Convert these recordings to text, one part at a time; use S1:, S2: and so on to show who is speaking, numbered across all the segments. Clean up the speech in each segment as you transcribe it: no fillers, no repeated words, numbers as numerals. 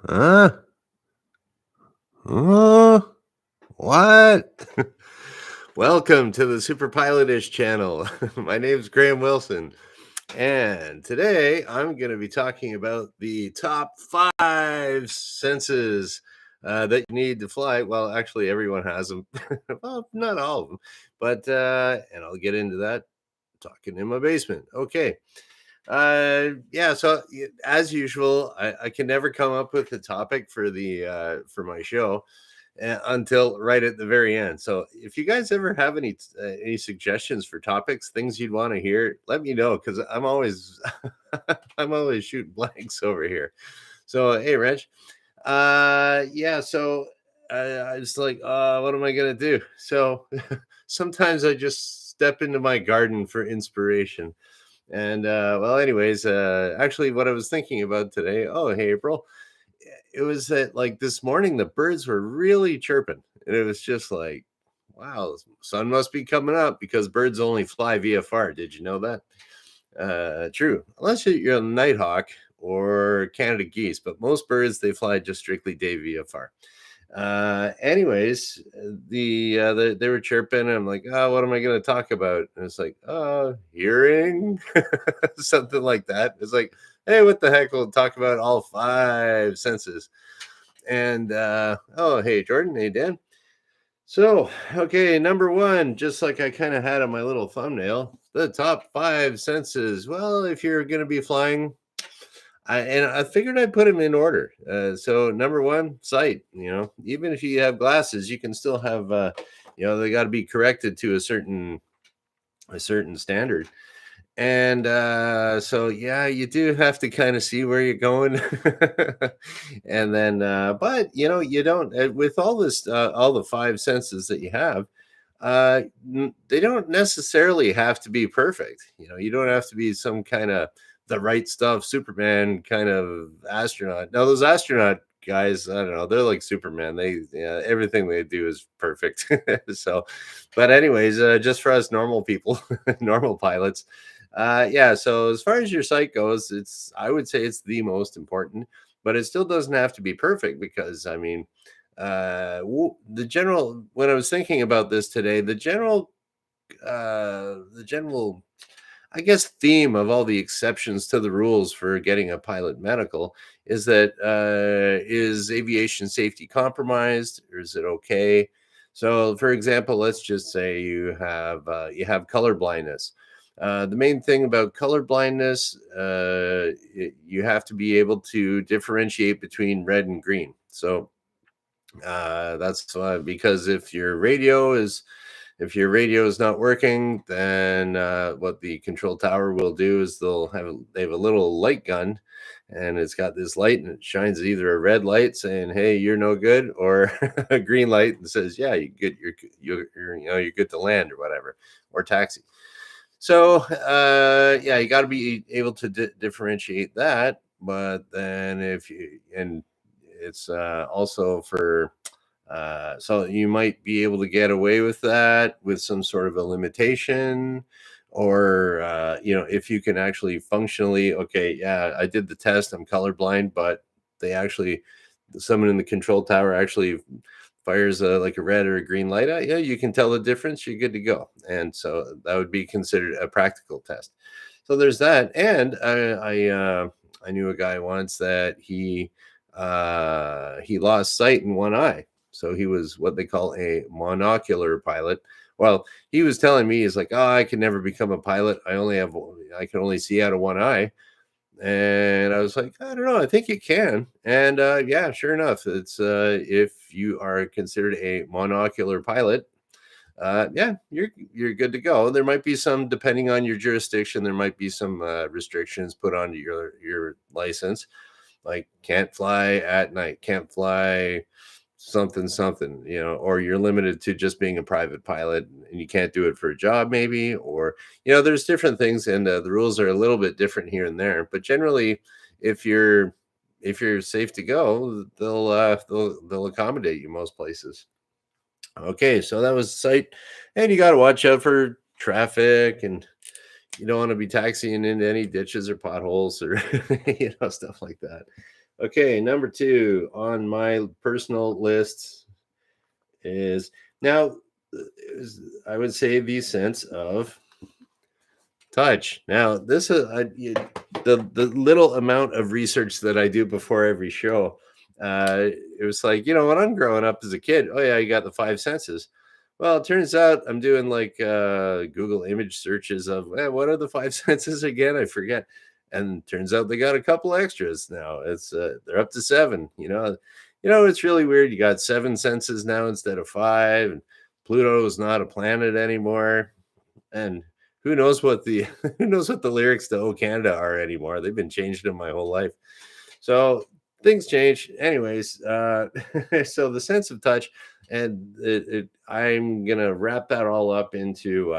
S1: Huh? Uh, what? Welcome to the superpilotish channel. My name's Graham Wilson, and today I'm going to be talking about the top five senses that you need to fly. Well, actually, everyone has them. Well, not all of them, but and I'll get into that talking in my basement. Okay. Yeah, so as usual, I can never come up with a topic for the for my show until right at the very end. So if you guys ever have any suggestions for topics, things you'd want to hear, let me know because I'm always I'm always shooting blanks over here. So hey, Reg, yeah, so I was like, what am I gonna do? So sometimes I just step into my garden for inspiration. And well, anyways, actually, what I was thinking about today. Oh, hey, April. It was that like this morning, the birds were really chirping, and it was just like, wow, sun must be coming up because birds only fly VFR. Did you know that? True, unless you're a nighthawk or Canada geese, but most birds they fly just strictly day VFR. Anyways, they were chirping, and I'm like, oh, what am I going to talk about? And it's like, hearing, something like that. It's like, hey, what the heck? We'll talk about all five senses. And oh, hey, Jordan, hey, Dan. So, okay, number one, just like I kind of had on my little thumbnail, the top five senses. Well, if you're going to be flying, I figured I'd put them in order. So number one, sight. You know, even if you have glasses, you can still have. They got to be corrected to a certain standard. And so yeah, you do have to kind of see where you're going, and then but you don't with all the five senses that you have. They don't necessarily have to be perfect. You don't have to be some kind of the right stuff Superman kind of astronaut. Now those astronaut guys, I don't know, they're like Superman. Yeah, everything they do is perfect. So, but anyways, just for us normal people, normal pilots, yeah. So as far as your sight goes, I would say it's the most important, but it still doesn't have to be perfect because I mean, the general when I was thinking about this today, the general I guess theme of all the exceptions to the rules for getting a pilot medical is that is aviation safety compromised or is it okay? So, for example, let's just say you have color blindness. The main thing about color blindness, you have to be able to differentiate between red and green. So that's because if your radio is not working, then what the control tower will do is they have a little light gun, and it's got this light, and it shines either a red light saying, "Hey, you're no good," or a green light and says, "Yeah, you good, you're good to land or whatever, or taxi." So yeah, you got to be able to differentiate that. But then if you and it's also for so you might be able to get away with that with some sort of a limitation, or if you can actually functionally, okay, yeah, I did the test, I'm colorblind, but they actually, someone in the control tower actually fires like a red or a green light at you, you can tell the difference, you're good to go. And so that would be considered a practical test. So there's that. And I knew a guy once that he lost sight in one eye, so he was what they call a monocular pilot. Well, he was telling me, he's like, "Oh, I can never become a pilot. I can only see out of one eye." And I was like, "I don't know. I think you can." And yeah, sure enough, it's if you are considered a monocular pilot, yeah, you're good to go. There might be some, depending on your jurisdiction, there might be some restrictions put on your license, like can't fly at night, can't fly something something, or you're limited to just being a private pilot and you can't do it for a job maybe, or there's different things, and the rules are a little bit different here and there, but generally if you're safe to go, they'll accommodate you most places. Okay, so that was sight, and you got to watch out for traffic, and you don't want to be taxiing into any ditches or potholes or stuff like that. Okay, number 2 on my personal list is now, is I would say the sense of touch. Now, this is the little amount of research that I do before every show. It was like, when I'm growing up as a kid, oh yeah, you got the five senses. Well, it turns out I'm doing like Google image searches of what are the five senses again? I forget. And turns out they got a couple extras now. It's they're up to seven. It's really weird. You got seven senses now instead of five. And Pluto is not a planet anymore. And who knows what the who knows what the lyrics to "Oh Canada" are anymore? They've been changed in my whole life. So things change. Anyways, so the sense of touch, and I'm gonna wrap that all up into.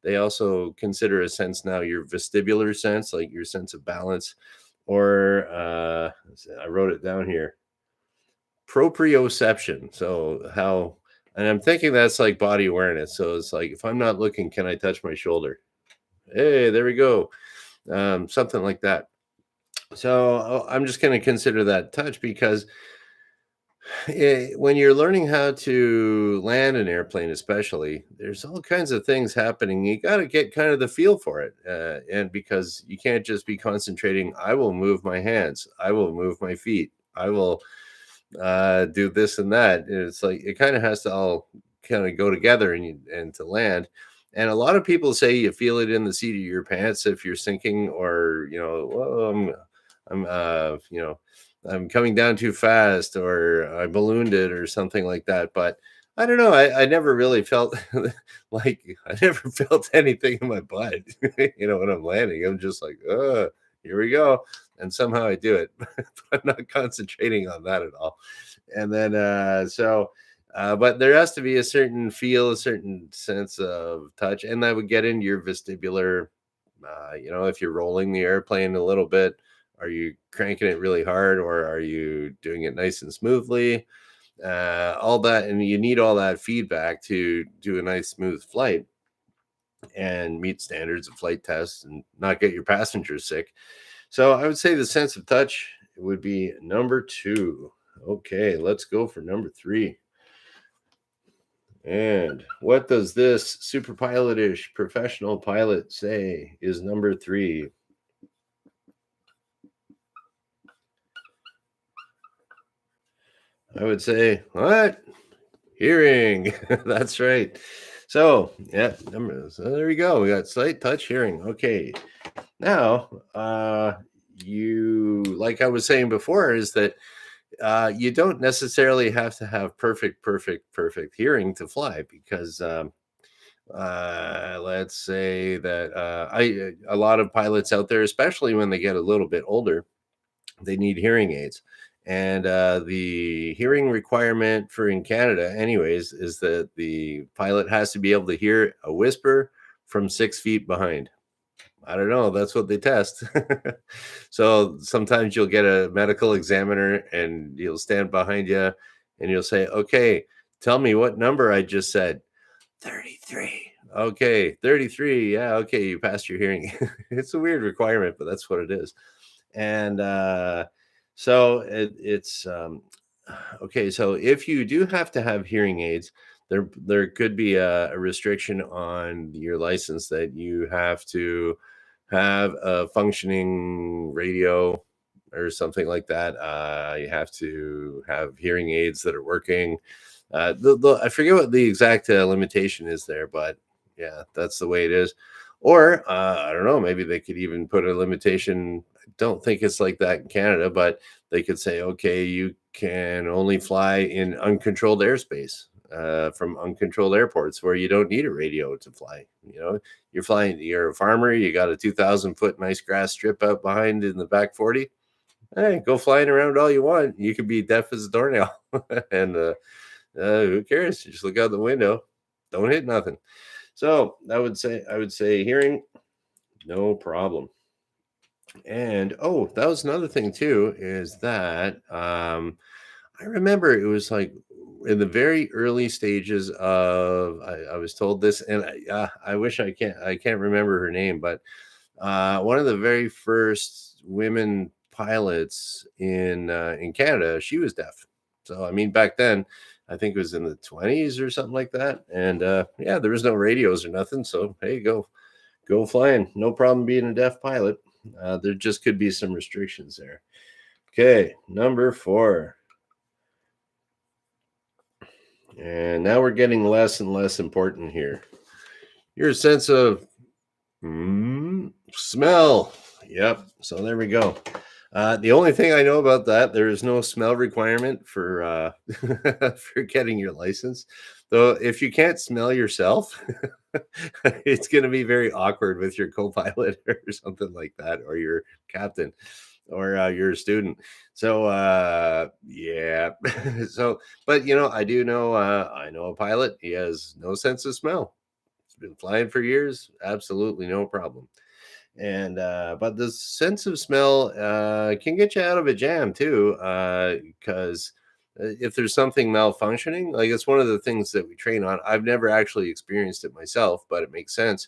S1: They also consider a sense now your vestibular sense, like your sense of balance, or I wrote it down here, proprioception. So how, and I'm thinking that's like body awareness. So it's like if I'm not looking, can I touch my shoulder? Hey, there we go. Something like that. So I'm just going to consider that touch because when you're learning how to land an airplane, especially, there's all kinds of things happening. You got to get kind of the feel for it. And because you can't just be concentrating, I will move my hands, I will move my feet, I will do this and that. And it's like it kind of has to all kind of go together and to land. And a lot of people say you feel it in the seat of your pants if you're sinking, or well, I'm coming down too fast, or I ballooned it, or something like that. But I don't know. I never really felt like I never felt anything in my butt. When I'm landing, I'm just like, here we go, and somehow I do it. But I'm not concentrating on that at all. And then but there has to be a certain feel, a certain sense of touch, and that would get into your vestibular. If you're rolling the airplane a little bit, are you cranking it really hard, or are you doing it nice and smoothly? All that, and you need all that feedback to do a nice smooth flight and meet standards of flight tests and not get your passengers sick. So I would say the sense of touch would be number 2. Okay, let's go for number 3. And what does this superpilotish professional pilot say is number 3? I would say, what? Hearing. That's right. So, yeah, so there we go. We got sight, touch, hearing. Okay. Now, you, like I was saying before, is that you don't necessarily have to have perfect hearing to fly, because let's say that a lot of pilots out there, especially when they get a little bit older, they need hearing aids. And the hearing requirement for in Canada, anyways, is that the pilot has to be able to hear a whisper from 6 feet behind. I don't know. That's what they test. So sometimes you'll get a medical examiner and he'll stand behind you and you'll say, okay, tell me what number I just said. 33. Okay, 33. Yeah, okay, you passed your hearing. It's a weird requirement, but that's what it is. And so it's okay. So if you do have to have hearing aids, there could be a restriction on your license that you have to have a functioning radio or something like that. You have to have hearing aids that are working. I forget what the exact limitation is there, but yeah, that's the way it is. Or I don't know, maybe they could even put a limitation. I don't think it's like that in Canada, but they could say, okay, you can only fly in uncontrolled airspace, from uncontrolled airports where you don't need a radio to fly. You're flying, you're a farmer, you got a 2,000 foot nice grass strip out behind in the back 40. Hey, go flying around all you want. You can be deaf as a doornail. And who cares? Just look out the window. Don't hit nothing. So I would say hearing, no problem. And oh, that was another thing too, is that I remember it was like in the very early stages of, I was told this, and I wish I can't remember her name, but one of the very first women pilots in Canada, she was deaf. So I mean, back then, I think it was in the 20s or something like that. And yeah, there was no radios or nothing. So hey, go flying, no problem being a deaf pilot. There just could be some restrictions there. Okay, number 4. And now we're getting less and less important here. Your sense of smell. Yep. So there we go. The only thing I know about that, there is no smell requirement for for getting your license. Though if you can't smell yourself, it's going to be very awkward with your co-pilot or something like that, or your captain, or your student. So yeah. So, but I do know. I know a pilot. He has no sense of smell. He's been flying for years. Absolutely no problem. And but the sense of smell can get you out of a jam too, because if there's something malfunctioning, like it's one of the things that we train on. I've never actually experienced it myself, but it makes sense.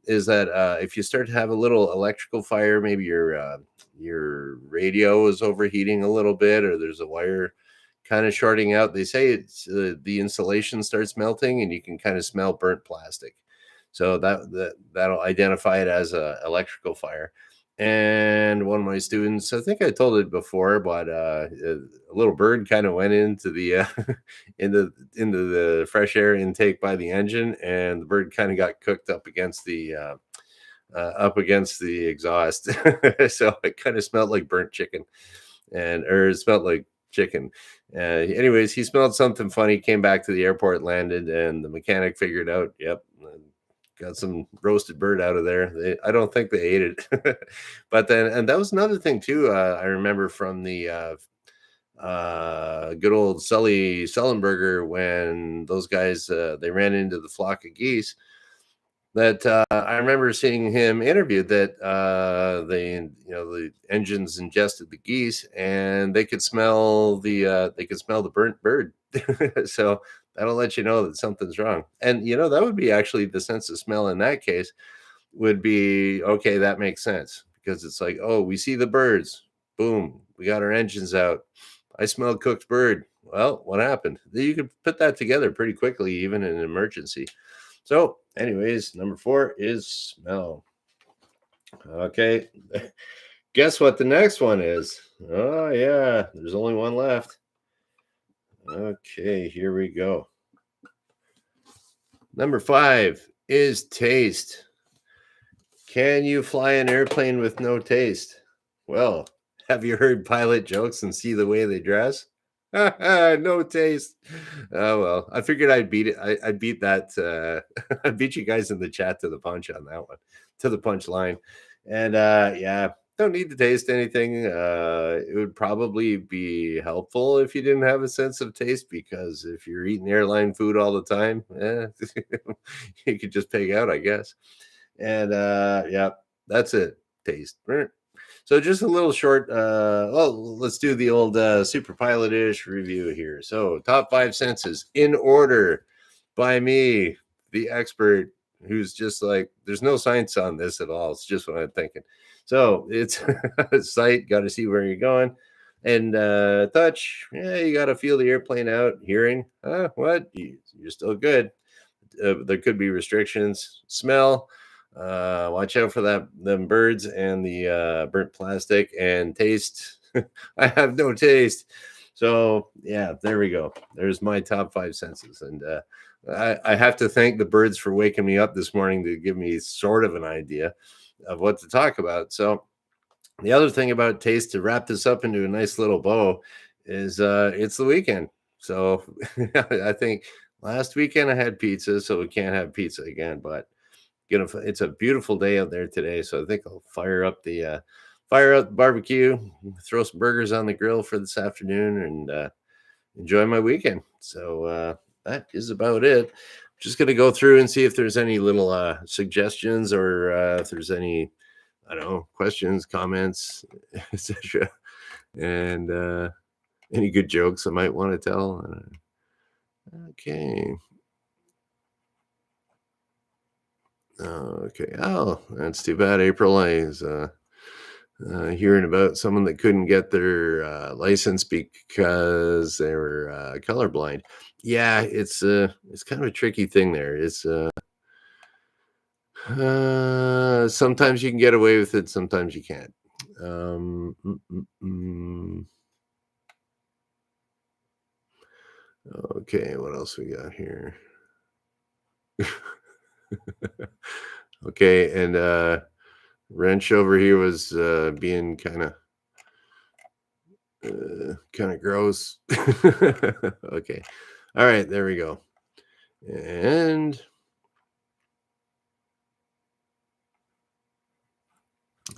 S1: Is that if you start to have a little electrical fire, maybe your radio is overheating a little bit, or there's a wire kind of shorting out. They say it's the insulation starts melting, and you can kind of smell burnt plastic. So that'll identify it as a electrical fire. And one of my students, I think I told it before, but a little bird kind of went into the into the fresh air intake by the engine, and the bird kind of got cooked up against the exhaust. So it kind of smelled like burnt chicken, and or it smelled like chicken. Anyways, he smelled something funny, came back to the airport, landed, and the mechanic figured out, yep, got some roasted bird out of there. I don't think they ate it. But then, and that was another thing too. I remember from the good old Sully Sullenberger, when those guys they ran into the flock of geese. That I remember seeing him interviewed, that the engines ingested the geese, and they could smell the burnt bird. So that'll let you know that something's wrong. And that would be actually the sense of smell in that case would be okay. That makes sense, because it's like, oh, we see the birds. Boom, we got our engines out. I smell cooked bird. Well, what happened? You could put that together pretty quickly, even in an emergency. So, anyways, number 4 is smell. Okay. Guess what the next one is? Oh, yeah. There's only one left. Okay, here we go. Number 5 is taste. Can you fly an airplane with no taste? Well, have you heard pilot jokes and see the way they dress? No taste. Oh well, I figured I'd beat it. I beat that. I beat you guys in the chat to the punch on that one, to the punch line. And yeah, don't need to taste anything. It would probably be helpful if you didn't have a sense of taste, because if you're eating airline food all the time, you could just pig out, I guess. And yeah, that's it. Taste. So just a little short. Well, let's do the old super pilotish review here. So top 5 senses in order by me, the expert, who's just like, there's no science on this at all. It's just what I'm thinking. So it's sight, got to see where you're going, and touch. Yeah, you got to feel the airplane out. Hearing, what? You're still good. There could be restrictions. Smell, watch out for them birds and the burnt plastic. And taste, I have no taste. So yeah, there we go. There's my top 5 senses. And I have to thank the birds for waking me up this morning to give me sort of an idea of what to talk about. So the other thing about taste, to wrap this up into a nice little bow, is it's the weekend. So I think last weekend I had pizza, so we can't have pizza again. But it's a beautiful day out there today, so I think I'll fire up the barbecue, throw some burgers on the grill for this afternoon, and enjoy my weekend. So that is about it. Just gonna go through and see if there's any little suggestions, or if there's any, I don't know, questions, comments, etc. And any good jokes I might want to tell. Okay. Okay. Oh, that's too bad. April is hearing about someone that couldn't get their license because they were colorblind. Yeah, it's kind of a tricky thing there. Sometimes you can get away with it, sometimes you can't. Um, mm, mm, mm. Okay, what else we got here? Okay, and Wrench over here was being kind of gross. Okay. All right, there we go. And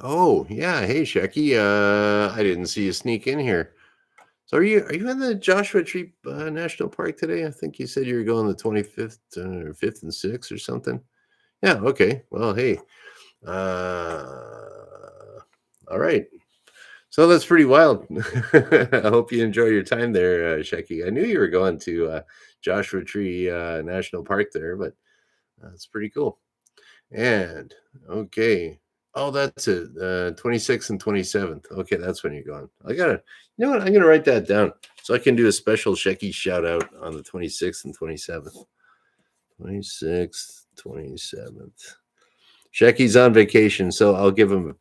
S1: oh yeah, hey Shecky, I didn't see you sneak in here. So are you in the Joshua Tree National Park today? I think you said you were going the 25th, 5th and 6th or something. Yeah, okay. Well, hey. All right. So that's pretty wild. I hope you enjoy your time there, Shecky. I knew you were going to Joshua Tree National Park there, but that's pretty cool. And okay. Oh, that's it. 26th and 27th. Okay, that's when you're going. You know what? I'm gonna write that down so I can do a special Shecky shout out on the 26th and 27th. 26th, 27th. Shecky's on vacation, so I'll give him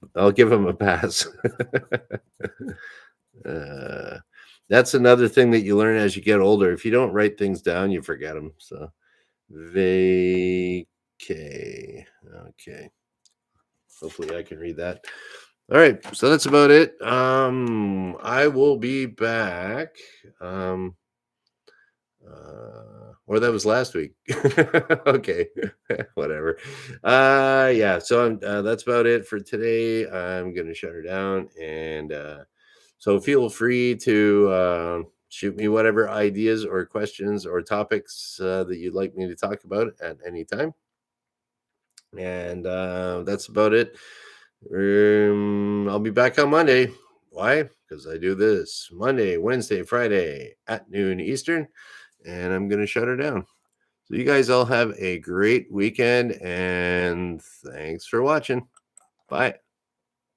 S1: a pass. uh, that's another thing that you learn as you get older. If you don't write things down, you forget them. So vacay. Okay. Hopefully I can read that. All right, so that's about it. I will be back. Or that was last week. Okay, whatever. Yeah. So that's about it for today. I'm gonna shut her down, and so feel free to shoot me whatever ideas or questions or topics that you'd like me to talk about at any time. And that's about it. I'll be back on Monday. Why? Because I do this Monday, Wednesday, Friday at noon Eastern, and I'm going to shut her down. So, you guys all have a great weekend, and thanks for watching. Bye.